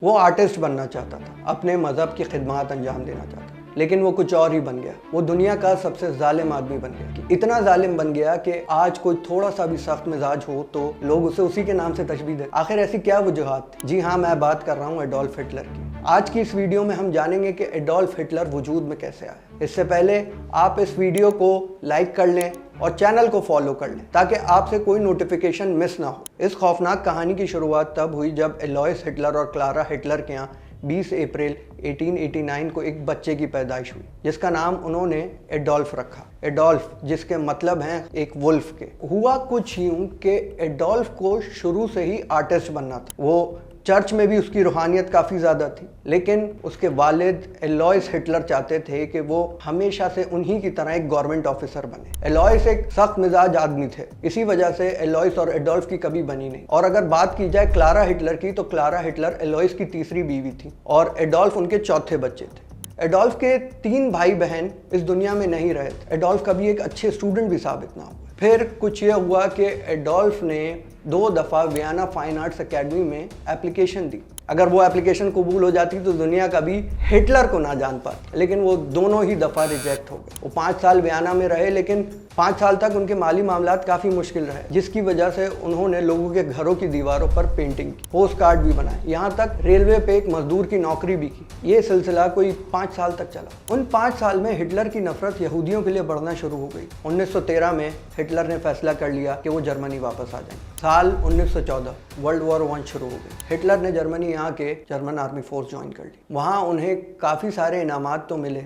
وہ آرٹسٹ بننا چاہتا تھا، اپنے مذہب کی خدمات انجام دینا چاہتا تھا، لیکن وہ کچھ اور ہی بن گیا۔ وہ دنیا کا سب سے ظالم آدمی بن گیا، اتنا ظالم بن گیا کہ آج کوئی تھوڑا سا بھی سخت مزاج ہو تو لوگ اسے اسی کے نام سے تشبیہ دیں۔ آخر ایسی کیا وجوہات تھی؟ جی ہاں، میں بات کر رہا ہوں ایڈولف ہٹلر کی۔ آج کی اس ویڈیو میں ہم جانیں گے کہ ایڈولف ہٹلر وجود میں کیسے آیا۔ اس سے پہلے آپ اس ویڈیو کو لائک کر لیں اور چینل کو فالو کر لیں تاکہ آپ سے کوئی نوٹیفیکیشن مس نہ ہو۔ اس خوفناک کہانی کی شروعات تب ہوئی جب ایلوئس ہٹلر اور کلارا ہٹلر کے یہاں 20 اپریل 1889 کو ایک بچے کی پیدائش ہوئی جس کا نام انہوں نے ایڈولف رکھا۔ ایڈولف جس کے مطلب ہیں ایک ولف کے۔ ہوا کچھ یوں کہ ایڈولف کو شروع سے ہی آرٹسٹ بننا تھا۔ وہ چرچ میں بھی اس کی روحانیت کافی زیادہ تھی، لیکن اس کے والد ایلوئس ہٹلر چاہتے تھے کہ وہ ہمیشہ سے انہی کی طرح ایک گورنمنٹ آفیسر بنے۔ ایلوئس ایک سخت مزاج آدمی تھے، اسی وجہ سے ایلوئس اور ایڈولف کی کبھی بنی نہیں۔ اور اگر بات کی جائے کلارا ہٹلر کی تو کلارا ہٹلر ایلوئس کی تیسری بیوی تھی اور ایڈولف ان کے چوتھے بچے تھے۔ ایڈولف کے 3 بھائی بہن اس دنیا میں نہیں رہے تھے۔ ایڈولف کبھی ایک اچھے اسٹوڈنٹ بھی ثابت نہ ہوئے۔ پھر کچھ یہ ہوا کہ ایڈولف نے 2 دفعہ ویانا فائن آرٹس اکیڈمی میں اپلیکیشن دی۔ اگر وہ اپلیکیشن قبول ہو جاتی تو دنیا کبھی ہٹلر کو نہ جان پاتی، لیکن وہ دونوں ہی دفعہ ریجیکٹ ہو گئے۔ وہ 5 سال ویانا میں رہے، لیکن 5 سال تک ان کے مالی معاملات کافی مشکل رہے، جس کی وجہ سے انہوں نے لوگوں کے گھروں کی دیواروں پر پینٹنگ کی، پوسٹ کارڈ بھی بنائے، یہاں تک ریلوے پہ ایک مزدور کی نوکری بھی کی۔ یہ سلسلہ کوئی 5 سال تک چلا۔ ان 5 سال میں ہٹلر کی نفرت یہودیوں کے لیے بڑھنا شروع ہو گئی۔ 1913 میں ہٹلر نے فیصلہ کر لیا کہ وہ جرمنی واپس آ جائیں۔ سال 1914 ورلڈ وار 1 شروع ہو گئی۔ ہٹلر نے جرمنی آ کے جرمن آرمی فورس جوائن کر لی۔ وہاں انہیں کافی سارے انعامات تو ملے،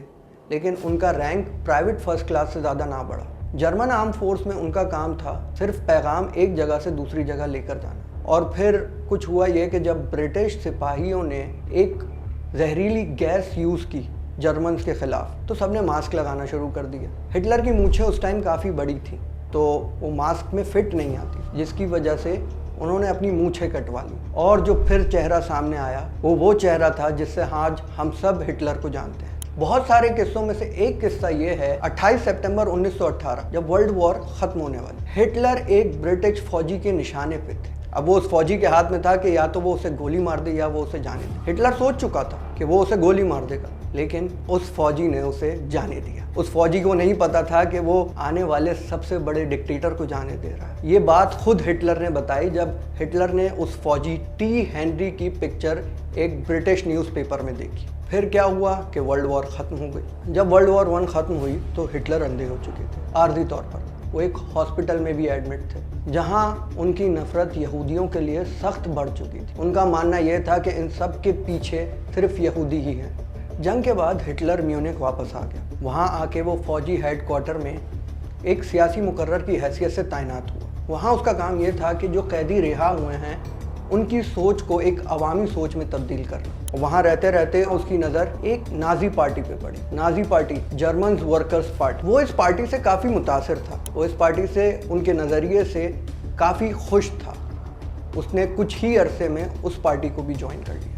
لیکن ان کا رینک پرائیویٹ فرسٹ کلاس سے زیادہ نہ بڑھا۔ جرمن آرم فورس میں ان کا کام تھا صرف پیغام ایک جگہ سے دوسری جگہ لے کر جانا۔ اور پھر کچھ ہوا یہ کہ جب برٹش سپاہیوں نے ایک زہریلی گیس یوز کی جرمنز کے خلاف تو سب نے ماسک لگانا شروع کر دیا۔ ہٹلر کی مونچھیں اس ٹائم کافی بڑی تھیں تو وہ ماسک میں فٹ نہیں آتی، جس کی وجہ سے انہوں نے اپنی مونچھیں کٹوا لی۔ اور جو پھر چہرہ سامنے آیا وہ چہرہ تھا جس سے آج ہم سب ہٹلر کو جانتے ہیں۔ بہت سارے قصوں میں سے ایک قصہ یہ ہے 28 سپتمبر 1918 جب ورلڈ وار ختم ہونے والی۔ ہٹلر ایک برٹش فوجی کے نشانے پہ تھے۔ اب وہ اس فوجی کے ہاتھ میں تھا کہ یا تو وہ اسے گولی مار دے یا وہ اسے جانے دے۔ ہٹلر سوچ چکا تھا کہ وہ اسے گولی مار دے گا، لیکن اس فوجی نے اسے جانے دیا۔ اس فوجی کو نہیں پتا تھا کہ وہ آنے والے سب سے بڑے ڈکٹیٹر کو جانے دے رہا ہے۔ یہ بات خود ہٹلر نے بتائی جب ہٹلر نے اس فوجی ٹی ہنری کی پکچر ایک برٹش نیوز پیپر میں دیکھی۔ پھر کیا ہوا کہ ورلڈ وار ختم ہو گئی۔ جب ورلڈ وار 1 ختم ہوئی تو ہٹلر اندھے ہو چکے تھے عارضی طور پر۔ وہ ایک ہاسپٹل میں بھی ایڈمٹ تھے جہاں ان کی نفرت یہودیوں کے لیے سخت بڑھ چکی تھی۔ ان کا ماننا یہ تھا کہ ان سب کے پیچھے صرف یہودی ہی ہیں۔ جنگ کے بعد ہٹلر میونک واپس آ گیا۔ وہاں آ کے وہ فوجی ہیڈ کوارٹر میں ایک سیاسی مقرر کی حیثیت سے تعینات ہوا۔ وہاں اس کا کام یہ تھا کہ جو قیدی رہا ہوئے ہیں ان کی سوچ کو ایک عوامی سوچ میں تبدیل کرنا۔ وہاں رہتے رہتے اس کی نظر ایک نازی پارٹی پہ پڑی۔ Nazi party Germans workers party. وہ اس پارٹی سے کافی متاثر تھا، وہ اس پارٹی سے ان کے نظریے سے کافی خوش تھا۔ اس نے کچھ ہی عرصے میں اس پارٹی کو بھی جوائن کر لیا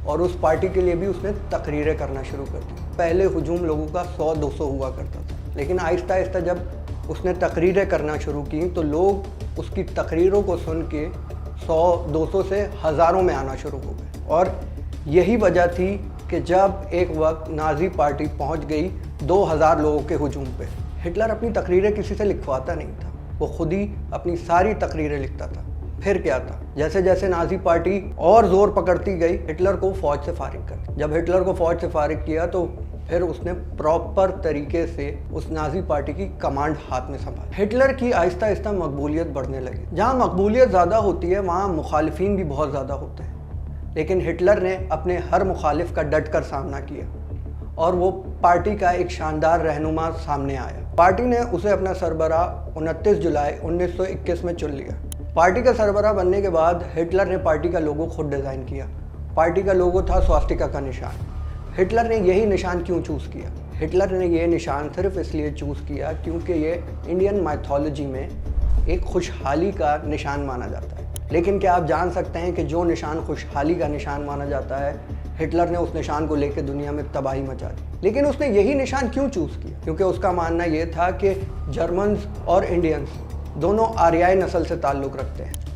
اور اس پارٹی کے لیے بھی اس نے تقریریں کرنا شروع کر دی۔ پہلے ہجوم لوگوں کا 100-200 ہوا کرتا تھا، لیکن آہستہ آہستہ جب اس نے تقریریں کرنا شروع کی تو لوگ اس کی تقریروں کو سن کے 100-200 سے ہزاروں میں آنا شروع ہو گئے۔ اور یہی وجہ تھی کہ جب ایک وقت نازی پارٹی پہنچ گئی 2000 لوگوں کے ہجوم پہ۔ ہٹلر اپنی تقریریں کسی سے لکھواتا نہیں تھا، وہ خود ہی اپنی ساری تقریریں لکھتا تھا۔ پھر کیا تھا، جیسے جیسے نازی پارٹی اور زور پکڑتی گئی ہٹلر کو فوج سے فارغ کر دیا۔ جب ہٹلر کو فوج سے فارغ کیا تو پھر اس نے پراپر طریقے سے اس نازی پارٹی کی کمانڈ ہاتھ میں سنبھالی۔ ہٹلر کی آہستہ آہستہ مقبولیت بڑھنے لگی۔ جہاں مقبولیت زیادہ ہوتی ہے وہاں مخالفین بھی بہت زیادہ ہوتے ہیں، لیکن ہٹلر نے اپنے ہر مخالف کا ڈٹ کر سامنا کیا اور وہ پارٹی کا ایک شاندار رہنما سامنے آیا۔ پارٹی نے اسے اپنا سربراہ 29 جولائی 1921 میں چن لیا۔ پارٹی کا سربراہ بننے کے بعد ہٹلر نے پارٹی کا لوگو خود ڈیزائن کیا۔ پارٹی کا لوگو تھا سواستیکا کا نشان۔ ہٹلر نے یہی نشان کیوں چوز کیا؟ ہٹلر نے یہ نشان صرف اس لیے چوز کیا کیونکہ یہ انڈین مائتھولوجی میں ایک خوشحالی کا نشان مانا جاتا ہے۔ لیکن کیا آپ جان سکتے ہیں کہ جو نشان خوشحالی کا نشان مانا جاتا ہے، ہٹلر نے اس نشان کو لے کے دنیا میں تباہی مچا دی۔ لیکن اس نے یہی نشان کیوں چوز کیا؟ کیونکہ اس کا ماننا یہ تھا کہ جرمنز اور انڈینز دونوں آریائی نسل سے تعلق رکھتے ہیں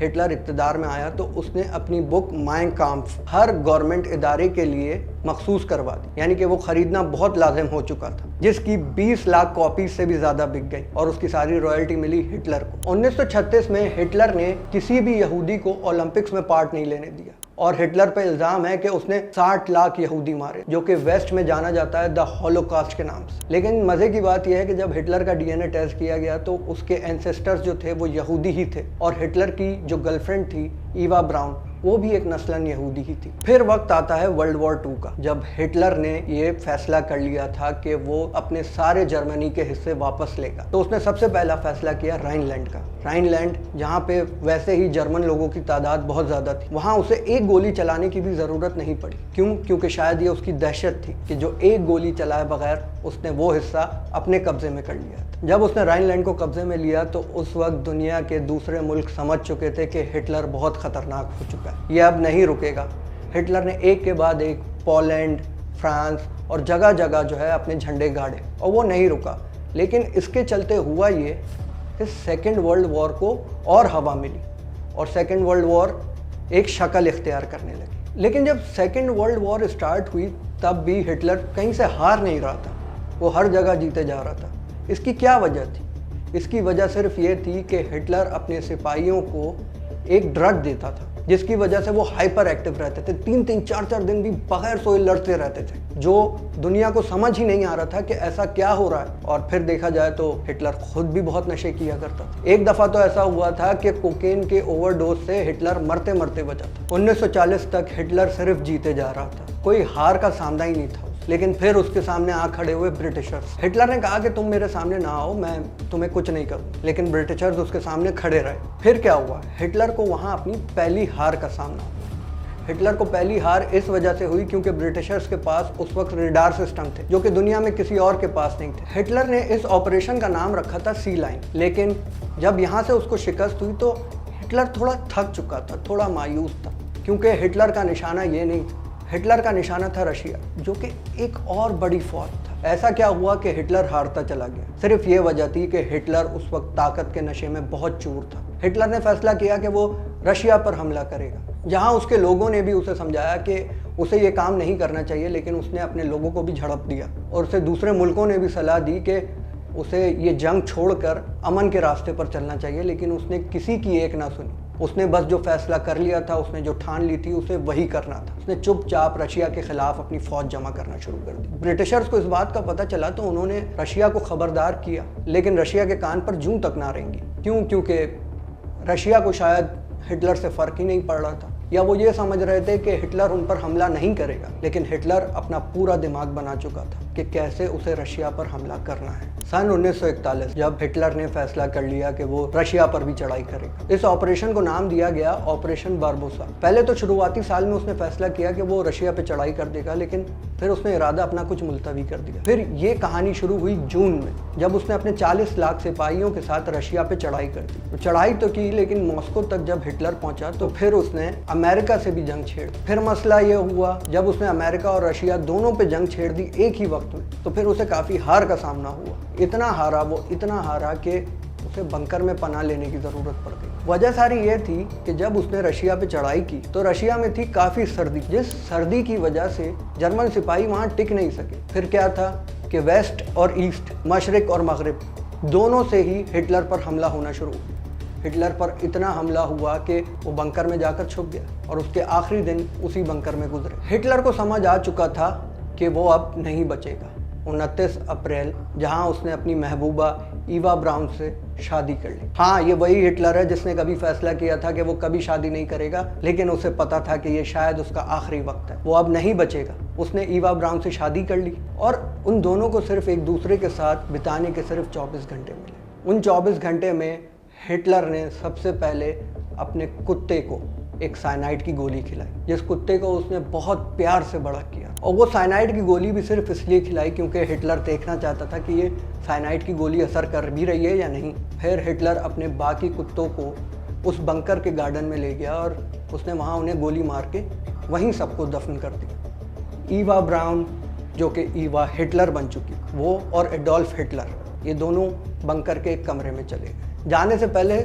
ہٹلر اقتدار میں آیا تو اس نے اپنی بک مائن کامف ہر گورنمنٹ ادارے کے لیے مخصوص کروا دی، یعنی کہ وہ خریدنا بہت لازم ہو چکا تھا، جس کی 20 لاکھ کاپیز سے بھی زیادہ بک گئی اور اس کی ساری رائلٹی ملی ہٹلر کو۔ 1936 میں ہٹلر نے کسی بھی یہودی کو اولمپکس میں پارٹ نہیں لینے دیا، اور ہٹلر پہ الزام ہے کہ اس نے 60 لاکھ یہودی مارے، جو کہ ویسٹ میں جانا جاتا ہے دا ہولوکاسٹ کے نام سے۔ لیکن مزے کی بات یہ ہے کہ جب ہٹلر کا ڈی این اے ٹیسٹ کیا گیا تو اس کے اینسیسٹرز جو تھے وہ یہودی ہی تھے، اور ہٹلر کی جو گرل فرینڈ تھی ایوا براؤن وہ بھی ایک نسلاً یہودی ہی تھی۔ پھر وقت آتا ہے ورلڈ وار 2 کا، جب ہٹلر نے یہ فیصلہ کر لیا تھا کہ وہ اپنے سارے جرمنی کے حصے واپس لے گا، تو اس نے سب سے پہلا فیصلہ کیا رائن لینڈ کا۔ رائن لینڈ جہاں پہ ویسے ہی جرمن لوگوں کی تعداد بہت زیادہ تھی، وہاں اسے ایک گولی چلانے کی بھی ضرورت نہیں پڑی۔ کیونکہ شاید یہ اس کی دہشت تھی کہ جو ایک گولی چلائے بغیر اس نے وہ حصہ اپنے قبضے میں کر لیا تھا۔ جب اس نے رائن لینڈ کو قبضے میں لیا تو اس وقت دنیا کے دوسرے ملک سمجھ چکے تھے کہ ہٹلر بہت خطرناک ہو چکا ہے، یہ اب نہیں رکے گا۔ ہٹلر نے ایک کے بعد ایک پولینڈ، فرانس اور جگہ جگہ جو ہے اپنے جھنڈے گاڑے، اور وہ نہیں رکا۔ لیکن اس کے چلتے ہوا یہ کہ سیکنڈ ورلڈ وار کو اور ہوا ملی، اور سیکنڈ ورلڈ وار ایک شکل اختیار کرنے لگی۔ لیکن جب سیکنڈ ورلڈ وار اسٹارٹ ہوئی تب بھی ہٹلر کہیں سے ہار نہیں رہا تھا، وہ ہر جگہ جیتے جا رہا تھا۔ اس کی کیا وجہ تھی؟ اس کی وجہ صرف یہ تھی کہ ہٹلر اپنے سپاہیوں کو ایک ڈرگ دیتا تھا، جس کی وجہ سے وہ ہائپر ایکٹیو رہتے تھے، 3-4 دن بھی بغیر سوئے لڑتے رہتے تھے، جو دنیا کو سمجھ ہی نہیں آ رہا تھا کہ ایسا کیا ہو رہا ہے۔ اور پھر دیکھا جائے تو ہٹلر خود بھی بہت نشے کیا کرتا تھا۔ ایک دفعہ تو ایسا ہوا تھا کہ کوکین کے اوور ڈوز سے ہٹلر مرتے مرتے بچا تھا۔ 1940 تک ہٹلر صرف جیتے جا رہا تھا، کوئی ہار کا سامنا ہی نہیں تھا۔ لیکن پھر اس کے سامنے آ کھڑے ہوئے برٹشرز۔ ہٹلر نے کہا کہ تم میرے سامنے نہ آؤ، میں تمہیں کچھ نہیں کروں، لیکن برٹشرز اس کے سامنے کھڑے رہے۔ پھر کیا ہوا؟ ہٹلر کو وہاں اپنی پہلی ہار کا سامنا ہوا۔ ہٹلر کو پہلی ہار اس وجہ سے ہوئی کیونکہ برٹشرز کے پاس اس وقت ریڈار سسٹم تھے، جو کہ دنیا میں کسی اور کے پاس نہیں تھے۔ ہٹلر نے اس آپریشن کا نام رکھا تھا سی لائن، لیکن جب یہاں سے اس کو شکست ہوئی تو ہٹلر تھوڑا تھک چکا تھا، تھوڑا مایوس تھا، کیونکہ ہٹلر کا نشانہ یہ نہیں تھا۔ ہٹلر کا نشانہ تھا رشیا، جو کہ ایک اور بڑی فوج تھا۔ ایسا کیا ہوا کہ ہٹلر ہارتا چلا گیا؟ صرف یہ وجہ تھی کہ ہٹلر اس وقت طاقت کے نشے میں بہت چور تھا۔ ہٹلر نے فیصلہ کیا کہ وہ رشیا پر حملہ کرے گا، جہاں اس کے لوگوں نے بھی اسے سمجھایا کہ اسے یہ کام نہیں کرنا چاہیے، لیکن اس نے اپنے لوگوں کو بھی جھڑپ دیا، اور اسے دوسرے ملکوں نے بھی صلاح دی کہ اسے یہ جنگ چھوڑ کر امن کے راستے پر چلنا چاہیے، لیکن اس نے کسی کی ایک نہ سنی۔ اس نے بس جو فیصلہ کر لیا تھا، اس نے جو ٹھان لی تھی، اسے وہی کرنا تھا۔ اس نے چپ چاپ رشیا کے خلاف اپنی فوج جمع کرنا شروع کر دی۔ برٹشرز کو اس بات کا پتہ چلا تو انہوں نے رشیا کو خبردار کیا، لیکن رشیا کے کان پر جوں تک نہ رینگی۔ کیونکہ رشیا کو شاید ہٹلر سے فرق ہی نہیں پڑ رہا تھا، یا وہ یہ سمجھ رہے تھے کہ ہٹلر ان پر حملہ نہیں کرے گا، لیکن ہٹلر اپنا پورا دماغ بنا چکا تھا کہ کیسے اسے رشیا پر حملہ کرنا ہے۔ سن 1941 جب ہٹلر نے فیصلہ کر لیا کہ وہ رشیا پر بھی چڑھائی کرے گا، اس آپریشن کو نام دیا گیا آپریشن باربوسا۔ پہلے تو شروعاتی سال میں اس نے فیصلہ کیا کہ وہ رشیا پہ چڑھائی کر دے گا، لیکن پھر اس نے ارادہ اپنا کچھ ملتوی کر دیا۔ پھر یہ کہانی شروع ہوئی جون میں، جب اس نے اپنے 40 لاکھ سپاہیوں کے ساتھ رشیا پہ چڑھائی کر دی۔ چڑھائی تو کی، لیکن ماسکو تک جب ہٹلر پہنچا تو پھر اس نے امریکہ سے بھی جنگ چھیڑ۔ پھر مسئلہ یہ ہوا جب اس نے امریکہ اور رشیا دونوں پہ جنگ چھیڑ دی ایک ہی وقت میں، تو پھر اسے کافی ہار کا سامنا ہوا۔ اتنا ہارا کہ اسے بنکر میں پناہ لینے کی ضرورت پڑ گئی۔ وجہ ساری یہ تھی کہ جب اس نے رشیا پہ چڑھائی کی تو رشیا میں تھی کافی سردی، جس سردی کی وجہ سے جرمن سپاہی وہاں ٹک نہیں سکے۔ پھر کیا تھا کہ ویسٹ اور ایسٹ، مشرق اور مغرب، دونوں سے ہی ہٹلر پر حملہ ہونا شروع ہوا۔ ہٹلر پر اتنا حملہ ہوا کہ وہ بنکر میں جا کر چھپ گیا، اور اس کے آخری دن اسی بنکر میں گزرے۔ ہٹلر کو سمجھ آ چکا تھا کہ وہ اب نہیں بچے گا۔ 29 اپریل جہاں اس نے اپنی محبوبہ ایوا براؤن سے شادی کر لی۔ ہاں، یہ وہی ہٹلر ہے جس نے کبھی فیصلہ کیا تھا کہ وہ کبھی شادی نہیں کرے گا، لیکن اسے پتا تھا کہ یہ شاید اس کا آخری وقت ہے، وہ اب نہیں بچے گا۔ اس نے ایوا براؤن سے شادی کر لی، اور ان دونوں کو صرف ایک دوسرے کے ساتھ بتانے کے صرف 24 گھنٹے ملے۔ ان 24 گھنٹے میں ہٹلر نے سب سے پہلے اپنے کتے کو ایک سائنائڈ کی گولی کھلائی، جس کتے کو اس نے بہت پیار سے بڑا کیا، اور وہ سائنائڈ کی گولی بھی صرف اس لیے کھلائی کیونکہ ہٹلر دیکھنا چاہتا تھا کہ یہ سائنائڈ کی گولی اثر کر بھی رہی ہے یا نہیں۔ پھر ہٹلر اپنے باقی کتوں کو اس بنکر کے گارڈن میں لے گیا، اور اس نے وہاں انہیں گولی مار کے وہیں سب کو دفن کر دیا۔ ایوا براؤن جو کہ ایوا ہٹلر بن چکی، وہ اور ایڈولف ہٹلر، یہ دونوں بنکر کے ایک کمرے میں چلے گئے۔ جانے سے پہلے